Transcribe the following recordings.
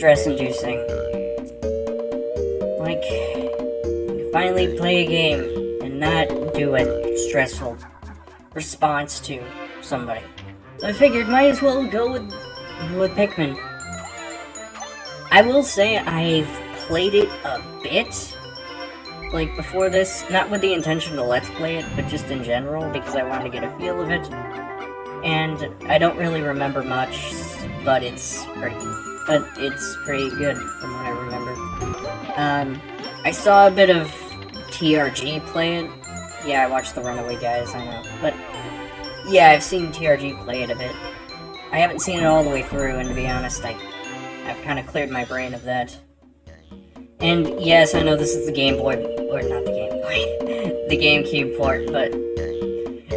stress-inducing. Like, finally play a game and not do a stressful response to somebody. So I figured might as well go with Pikmin. I will say I've played it a bit, like before this, not with the intention to let's play it, but just in general, because I wanted to get a feel of it. And I don't really remember much, but it's pretty good from what I remember. I saw a bit of TRG play it. Yeah, I watched the Runaway Guys, I know. But, yeah, I've seen TRG play it a bit. I haven't seen it all the way through, and to be honest, I've kind of cleared my brain of that. And, yes, I know this is the Game Boy, or not the Game Boy, the GameCube port, but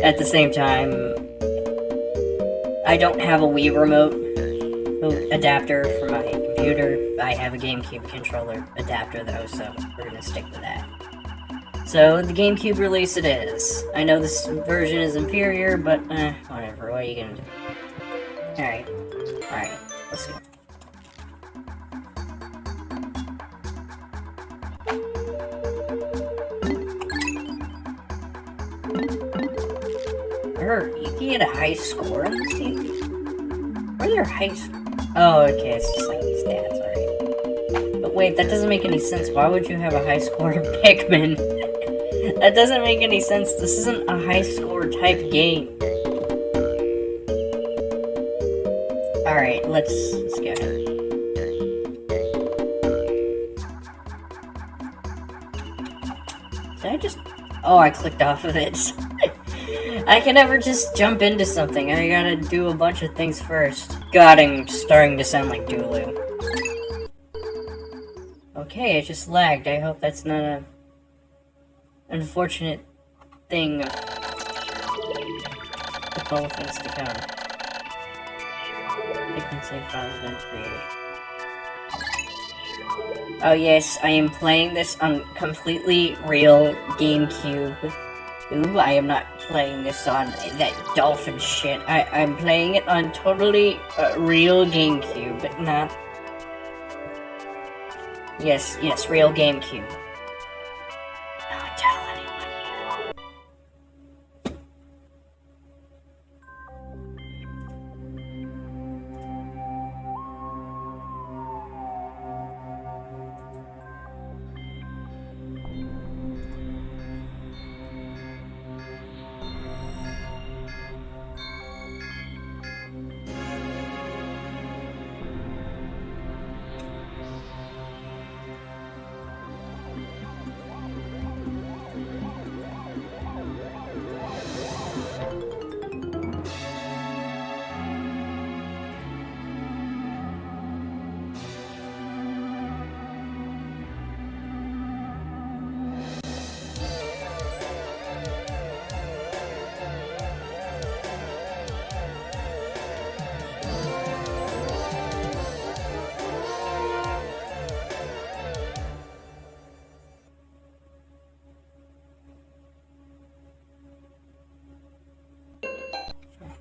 at the same time, I don't have a Wii remote adapter for my computer. I have a GameCube controller adapter, though, so we're gonna stick with that. So, the GameCube release it is. I know this version is inferior, but, whatever, what are you gonna do? Alright, let's go. You can get a high score on this game? What are your high... Oh, okay, it's just like these stats, alright. But wait, that doesn't make any sense. Why would you have a high score in Pikmin? That doesn't make any sense. This isn't a high score type game. Alright, let's go. Did I just... Oh, I clicked off of it. I can never just jump into something. I gotta do a bunch of things first. God, I'm starting to sound like Dulu. Okay, it just lagged. I hope that's not a unfortunate thing of all things to come. Pikmin save files been created. Oh yes, I am playing this on completely real GameCube. Ooh, I am not playing this on that dolphin shit. I'm playing it on totally real GameCube, but not... Yes, real GameCube. Don't tell anyone.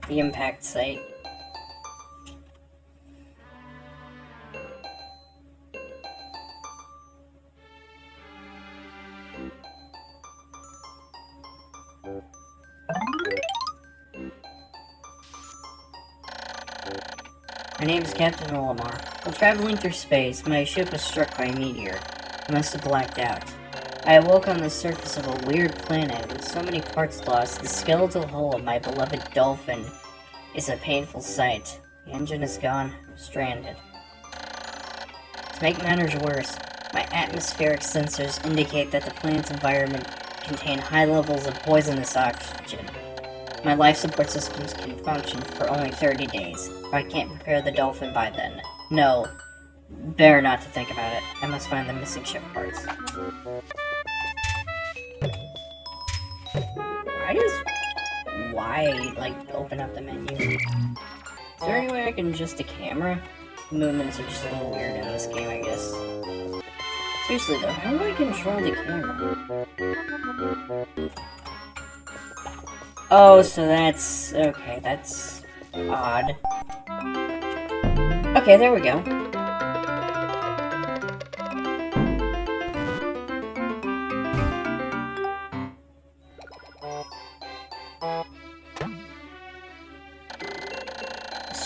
The impact site. My name is Captain Olimar. While traveling through space, my ship was struck by a meteor. I must have blacked out. I awoke on the surface of a weird planet with so many parts lost, the skeletal hull of my beloved dolphin is a painful sight. The engine is gone, I'm stranded. To make matters worse, my atmospheric sensors indicate that the planet's environment contains high levels of poisonous oxygen. My life support systems can function for only 30 days. I can't prepare the dolphin by then. No, better not to think about it. I must find the missing ship parts. Why, like, open up the menu? Is there any way I can adjust the camera? Movements are just a little weird in this game, I guess. Seriously though, how do I control the camera? Oh, so that's... okay, that's odd. Okay, there we go.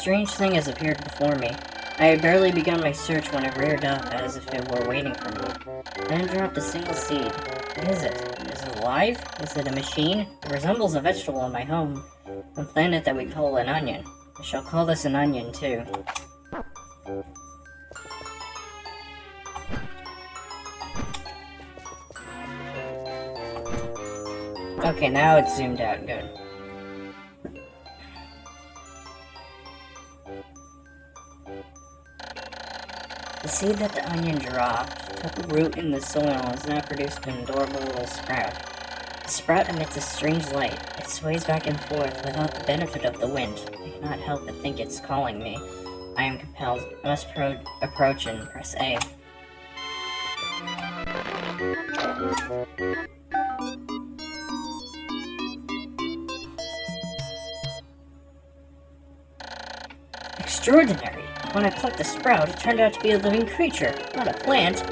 strange thing has appeared before me. I had barely begun my search when it reared up as if it were waiting for me. Then it dropped a single seed. What is it? Is it alive? Is it a machine? It resembles a vegetable in my home, a planet that we call an onion. I shall call this an onion, too. Okay, now it's zoomed out. Good. The seed that the onion dropped took root in the soil and has now produced an adorable little sprout. The sprout emits a strange light. It sways back and forth without the benefit of the wind. I cannot help but think it's calling me. I am compelled. I must approach and press A. Extraordinary! When I plucked the sprout, it turned out to be a living creature, not a plant.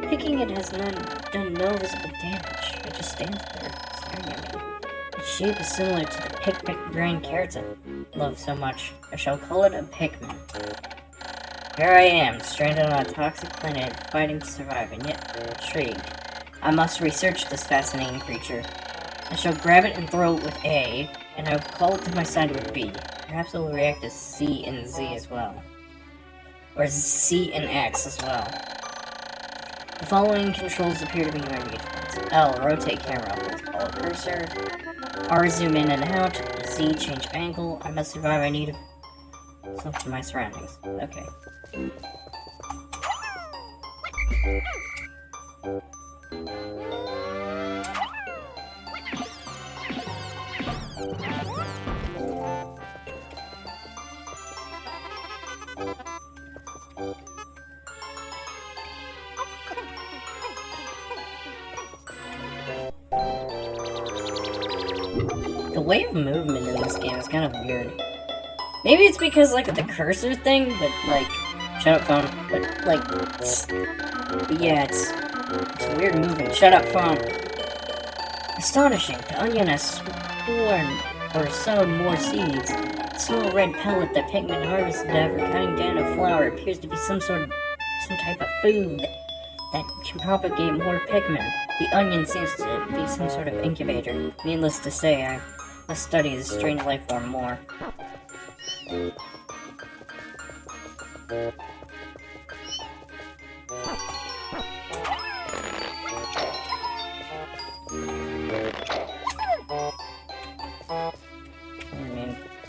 Picking it has done no visible damage. It just stands there, staring at me. Its shape is similar to the Pikmin green carrots I love so much. I shall call it a Pikmin. Here I am, stranded on a toxic planet, fighting to survive, and yet intrigued. I must research this fascinating creature. I shall grab it and throw it with A, and I will call it to my side with B. Perhaps it will react to C and Z as well. Or C and X as well. The following controls appear to be my defaults. L, rotate camera, hold follow cursor. R, zoom in and out. Z, change angle. I must survive, I need something for my surroundings. Okay. The way of movement in this game is kind of weird. Maybe it's because, like, the cursor thing, but, like, shut up, phone. But, like, yeah, it's weird moving. Shut up, phone. Astonishing. The onion has sworn or sown more seeds. The small red pellet that Pikmin harvested after cutting down a flower appears to be some type of food that can propagate more Pikmin. The onion seems to be some sort of incubator. Needless to say, I must study this strange life form more.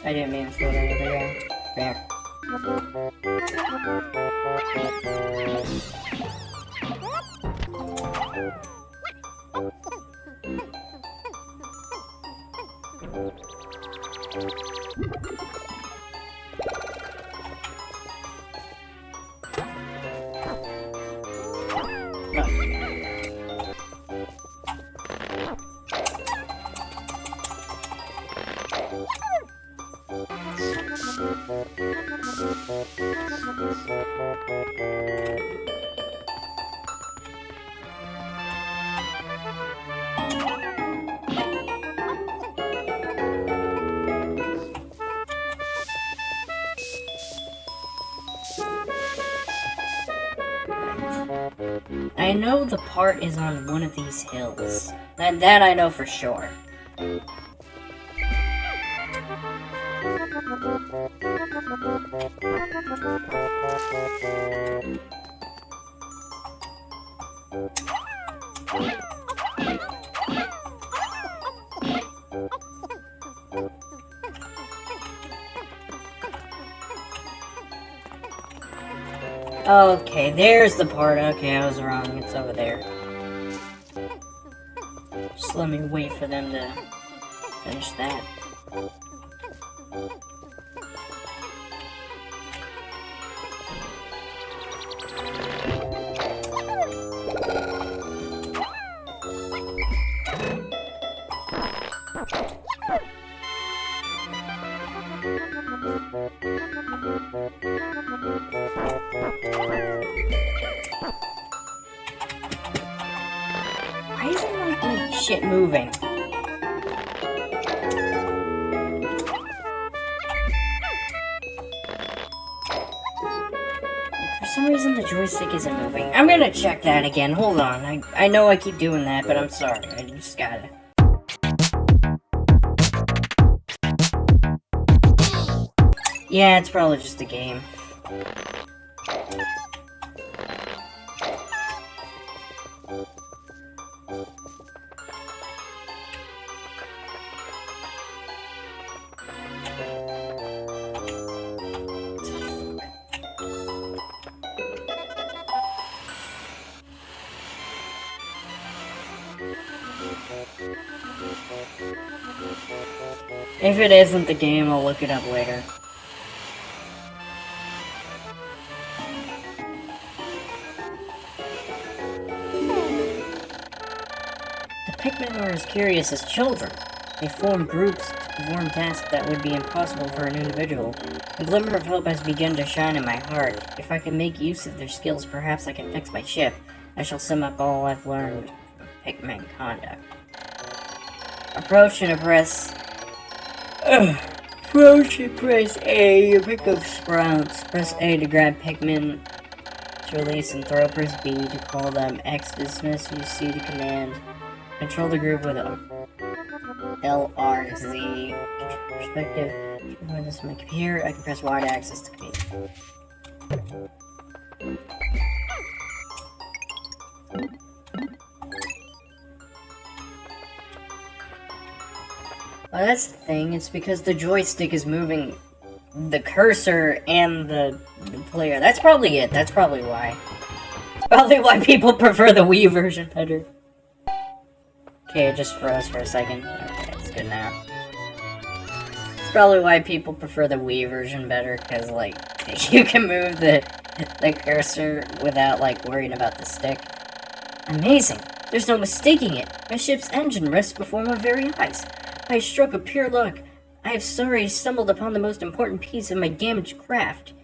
I didn't mean to slow down the video. There. I know the part is on one of these hills. That I know for sure. Okay, there's the part. Okay, I was wrong. It's over there. Just let me wait for them to finish that. Why isn't my shit moving? some reason the joystick isn't moving. I'm gonna check that again. Hold on. I know I keep doing that, but I'm sorry. I just gotta. Yeah, it's probably just a game. If it isn't the game, I'll look it up later. The Pikmin are as curious as children. They form groups to perform tasks that would be impossible for an individual. A glimmer of hope has begun to shine in my heart. If I can make use of their skills, perhaps I can fix my ship. I shall sum up all I've learned from Pikmin conduct. Approach and press... Approach and press A to pick up sprouts. Press A to grab Pikmin to release and throw. Press B to call them. X to dismiss. Use C to command. Control the group with L, R, Z. Perspective. When this is my computer, I can press Y to access the computer. Well, that's the thing. It's because the joystick is moving the cursor and the player. That's probably it. That's probably why. It's probably why people prefer the Wii version better. Okay, it just froze for a second. Okay, it's good now. It's probably why people prefer the Wii version better, because, like, you can move the cursor without, like, worrying about the stick. Amazing! There's no mistaking it! My ship's engine rests before my very eyes. By a stroke of pure luck, I have stumbled upon the most important piece of my damaged craft.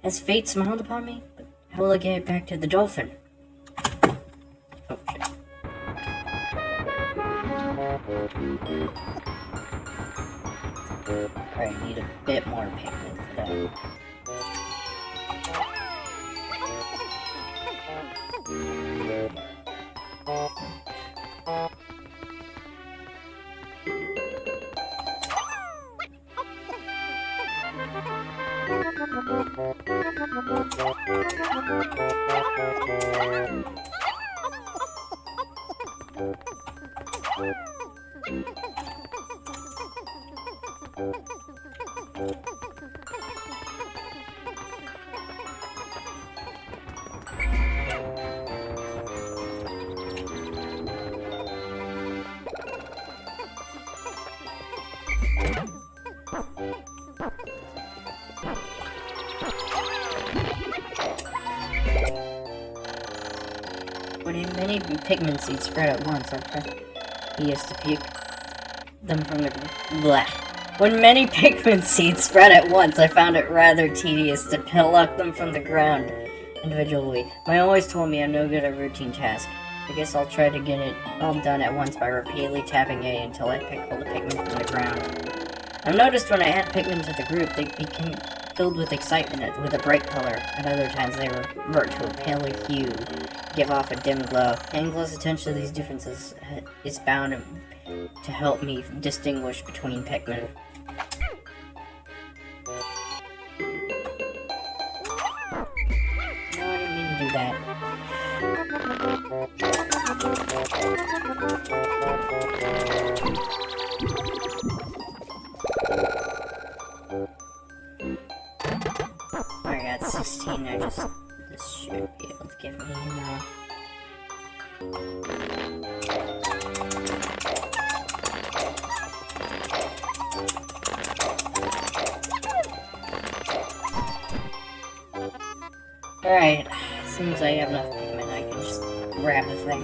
Has fate smiled upon me? But how will I get it back to the dolphin? Oh, shit. Alright, I need a bit more Pikmin for that. When many Pikmin seeds spread at once, I press E to pick them from the blah. When many Pikmin seeds spread at once, I found it rather tedious to pluck them from the ground individually. My always told me I'm no good at routine tasks. I guess I'll try to get it all done at once by repeatedly tapping A until I pick all the Pikmin from the ground. I've noticed when I add Pikmin to the group, they become filled with excitement with a bright color. At other times, they revert to a paler hue, give off a dim glow. Paying close attention to these differences is bound to help me distinguish between Pikmin. No, I didn't mean to do that. I got 16, this should be able to give me enough. Alright, seems I have enough Pikmin, I can just grab the thing.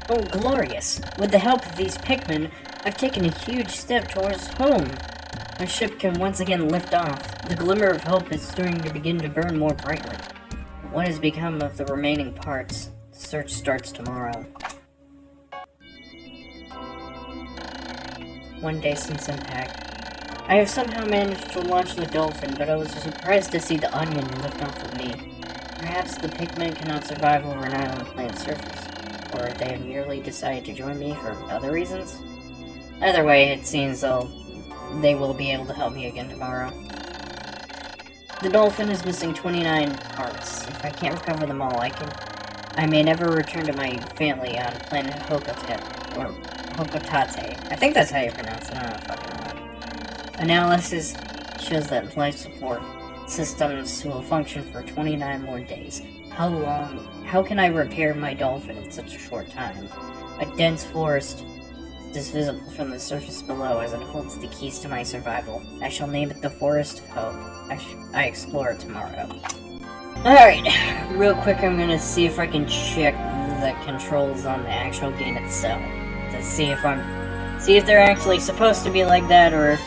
Oh, glorious! With the help of these Pikmin, I've taken a huge step towards home. My ship can once again lift off. The glimmer of hope is starting to begin to burn more brightly. What has become of the remaining parts? The search starts tomorrow. 1 day since impact. I have somehow managed to launch the Dolphin, but I was surprised to see the Onion lift off of me. Perhaps the Pikmin cannot survive over an island planet's surface, or they have merely decided to join me for other reasons. Either way, it seems they will be able to help me again tomorrow. The Dolphin is missing 29 parts. If I can't recover them all, I may never return to my family on planet Hokotate, or Hokotate. I think that's how you pronounce it. I don't fucking know. Analysis shows that life support systems will function for 29 more days. How can I repair my Dolphin in such a short time? A dense forest is visible from the surface below as it holds the keys to my survival. I shall name it the Forest of Hope. I explore it tomorrow. Alright, real quick I'm gonna see if I can check the controls on the actual game itself. To see if they're actually supposed to be like that, or if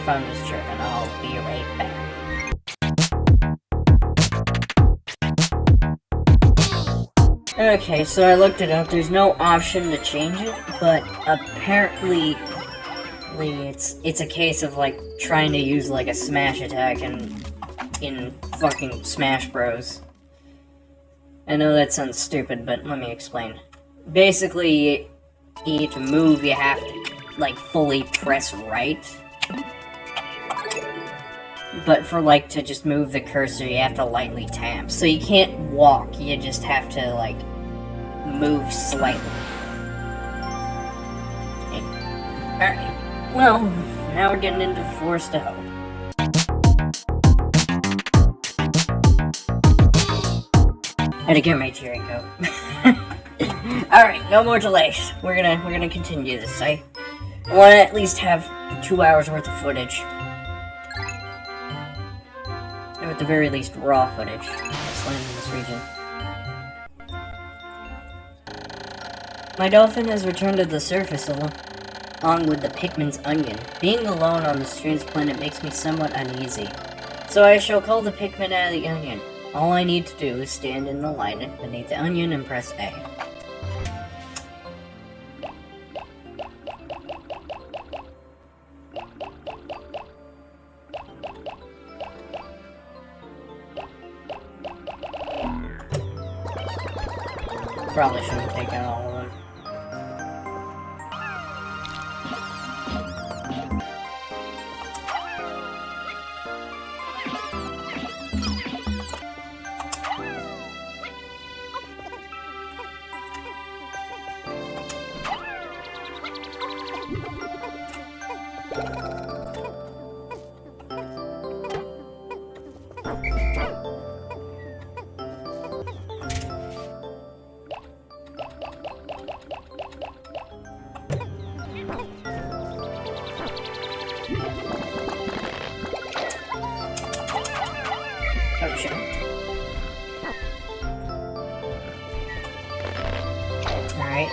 I'm just tripping. I'll be right back. Okay, so I looked it up. There's no option to change it, but apparently it's a case of like trying to use like a smash attack in fucking Smash Bros. I know that sounds stupid, but let me explain. Basically, to move, you have to like fully press right. But for like to just move the cursor, you have to lightly tap. So you can't walk, you just have to like move slightly. Alright, well, now we're getting into Forest of Hope. Had to get my cheering coat. Alright, no more delays. We're gonna continue this. I want to at least have 2 hours worth of footage. Or at the very least, raw footage. Let's land in this region. My Dolphin has returned to the surface along with the Pikmin's Onion. Being alone on this strange planet makes me somewhat uneasy. So I shall call the Pikmin out of the Onion. All I need to do is stand in the light beneath the Onion and press A. Probably shouldn't take out all of them. Oh shit. Alright.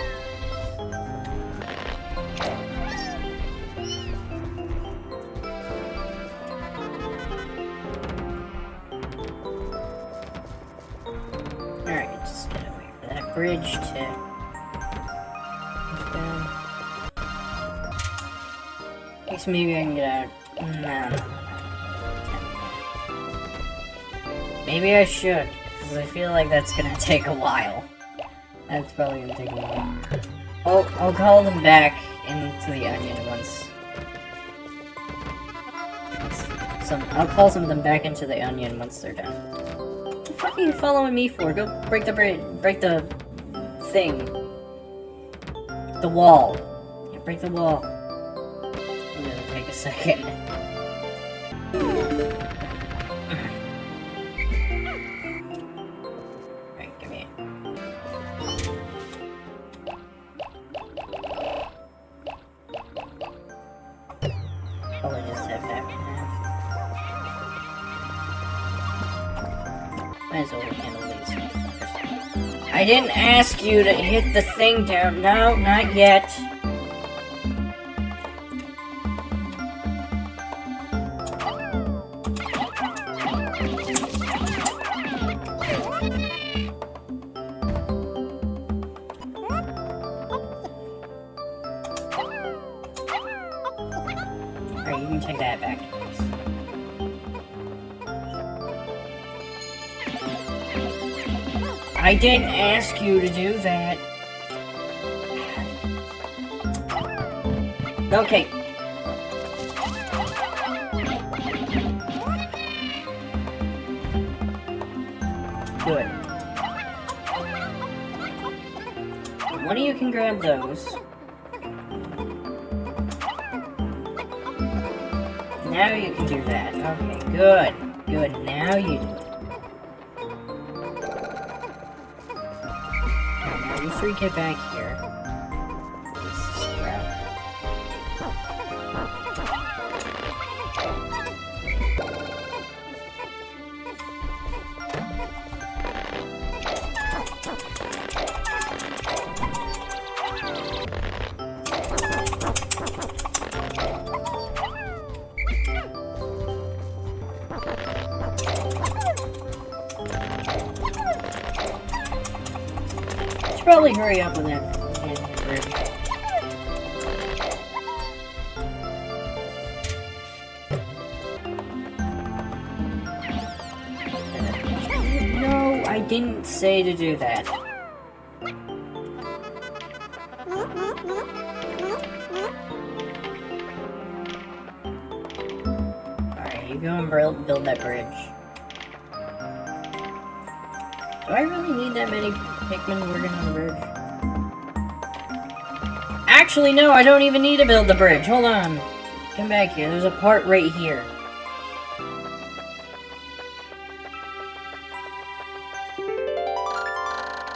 Alright, just gotta wait for that bridge to push down. I guess maybe I can get out. No. Maybe I should, because I feel like that's gonna take a while. That's probably gonna take a while. I'll call them back into the Onion once. I'll call some of them back into the Onion once they're done. What the fuck are you following me for? Go break the thing. The wall. Yeah, break the wall. I'm gonna take a second. Probably just have half and half. Might as well handle these. I didn't ask you to hit the thing down. No, not yet. Alright, you can take that back. I didn't ask you to do that. Okay. Good. One of you can grab those. Now you can do that. Okay, good. Good, now you do it. Now you three get back here. This is crap. Probably hurry up with that. No, I didn't say to do that. Alright, you go and build that bridge. Do I really need that many Pikmin working on the bridge? Actually, no, I don't even need to build the bridge. Hold on. Come back here. There's a part right here.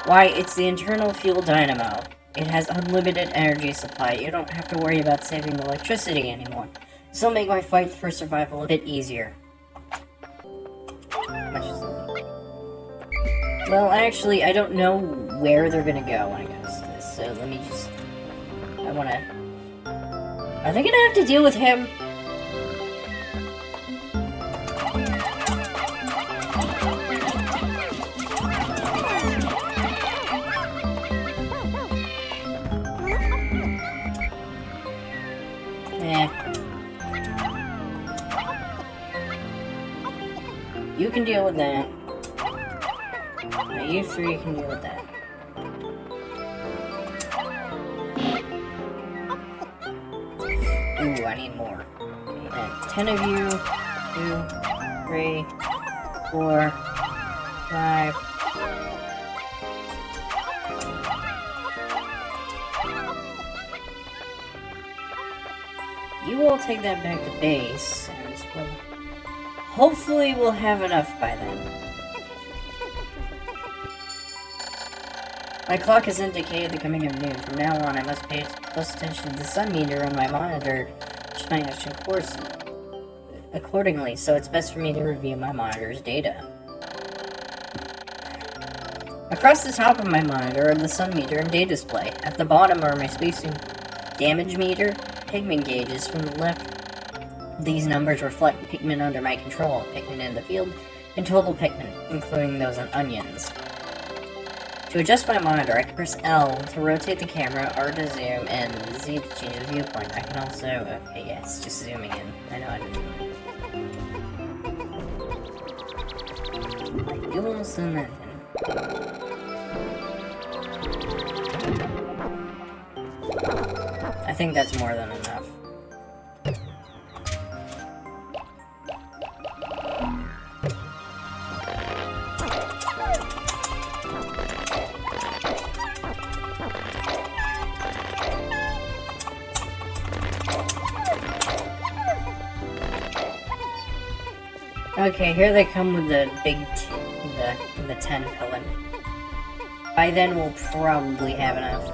Why, it's the internal fuel dynamo. It has unlimited energy supply. You don't have to worry about saving electricity anymore. This will make my fight for survival a bit easier. Well, actually, I don't know where they're gonna go when it comes to this, so let me just... I wanna... Are they gonna have to deal with him? You can deal with that. Now you three can deal with that. Ooh, I need more. Okay, then 10 of you. 2, 3, 4, 5. You all take that back to base, and hopefully we'll have enough by then. My clock has indicated the coming of noon. From now on, I must pay close attention to the sun meter on my monitor, which my action course accordingly, so it's best for me to review my monitor's data. Across the top of my monitor are the sun meter and day display. At the bottom are my spacing damage meter, Pikmin gauges. From the left, these numbers reflect Pikmin under my control, Pikmin in the field, and total Pikmin, including those on onions. To adjust my monitor, I can press L to rotate the camera, R to zoom, and Z to change the viewpoint. I can also... okay, yeah, it's just zooming in. I know how to do it. You almost done that then. I think that's more than enough. Okay, here they come with the big, the 10 pellet. By then, we'll probably have enough.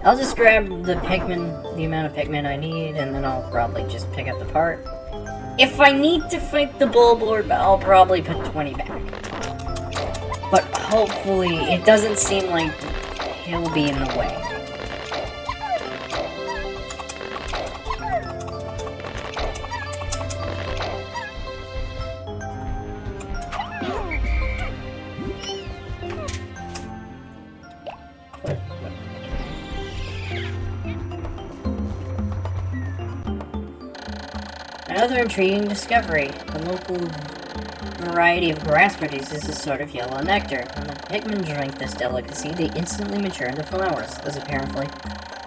I'll just grab the Pikmin, the amount of Pikmin I need, and then I'll probably just pick up the part. If I need to fight the Bulborb, I'll probably put 20 back. But hopefully, it doesn't seem like he'll be in the way. Another intriguing discovery. The local variety of grass produces a sort of yellow nectar. When the Pikmin drink this delicacy, they instantly mature into flowers. This apparently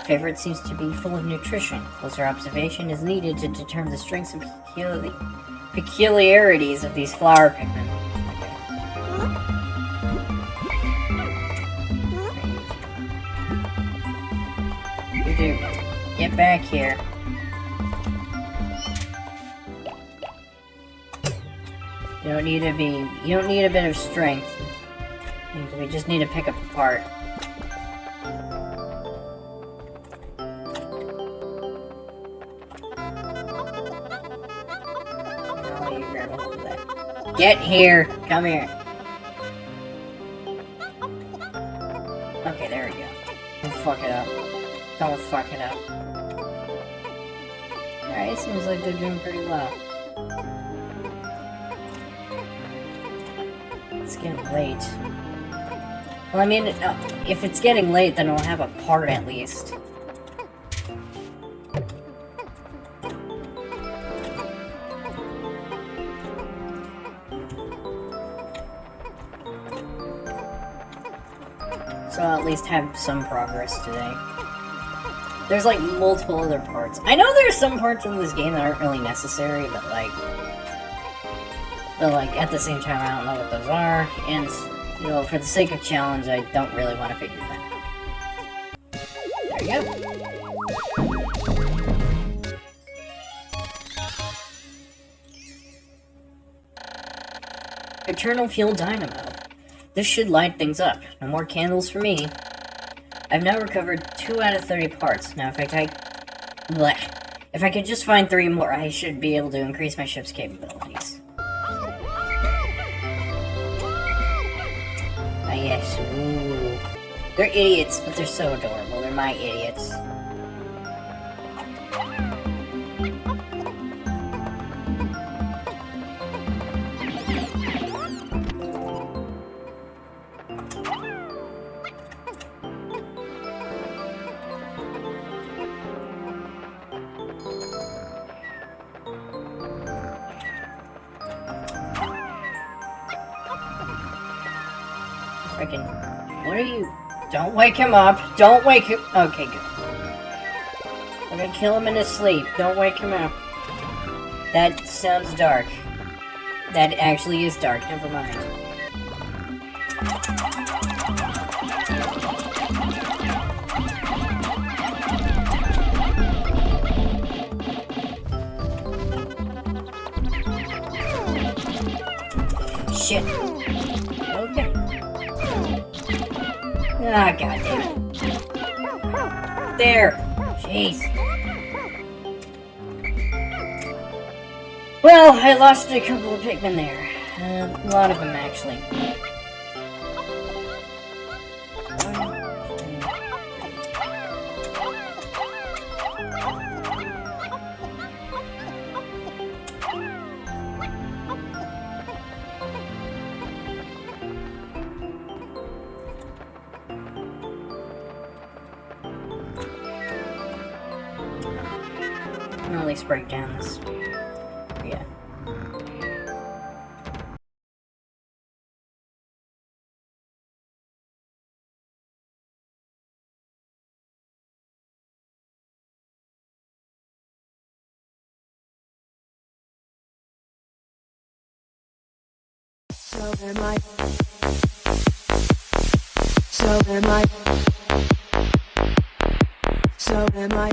favorite seems to be full of nutrition. Closer observation is needed to determine the strengths and peculiarities of these flower Pikmin. You get back here. You don't need a bit of strength. We just need to pick up a part. Oh, you grab a hold of that. Get here! Come here. Okay, there we go. Don't fuck it up. Don't fuck it up. Alright, it seems like they're doing pretty well. It's getting late. Well, I mean, if it's getting late, then I'll have a part at least. So I'll at least have some progress today. There's like multiple other parts. I know there's some parts in this game that aren't really necessary, but like at the same time, I don't know what those are, and, you know, for the sake of challenge, I don't really want to figure that out. There you go. Eternal Fuel Dynamo. This should light things up. No more candles for me. I've now recovered 2 out of 30 parts. Now, if I could just find 3 more, I should be able to increase my ship's capabilities. Yes. Ooh. They're idiots, but they're so adorable. They're my idiots. Freaking, what are you? Don't wake him up. Don't wake him. Okay, good. I'm gonna kill him in his sleep. Don't wake him up. That sounds dark. That actually is dark. Never mind. Shit. Okay. Ah, goddamn it. There. Jeez. Well, I lost a couple of Pikmin there. A lot of them, actually. I'll at least break down this. Yeah. So am I. So am I. So am I.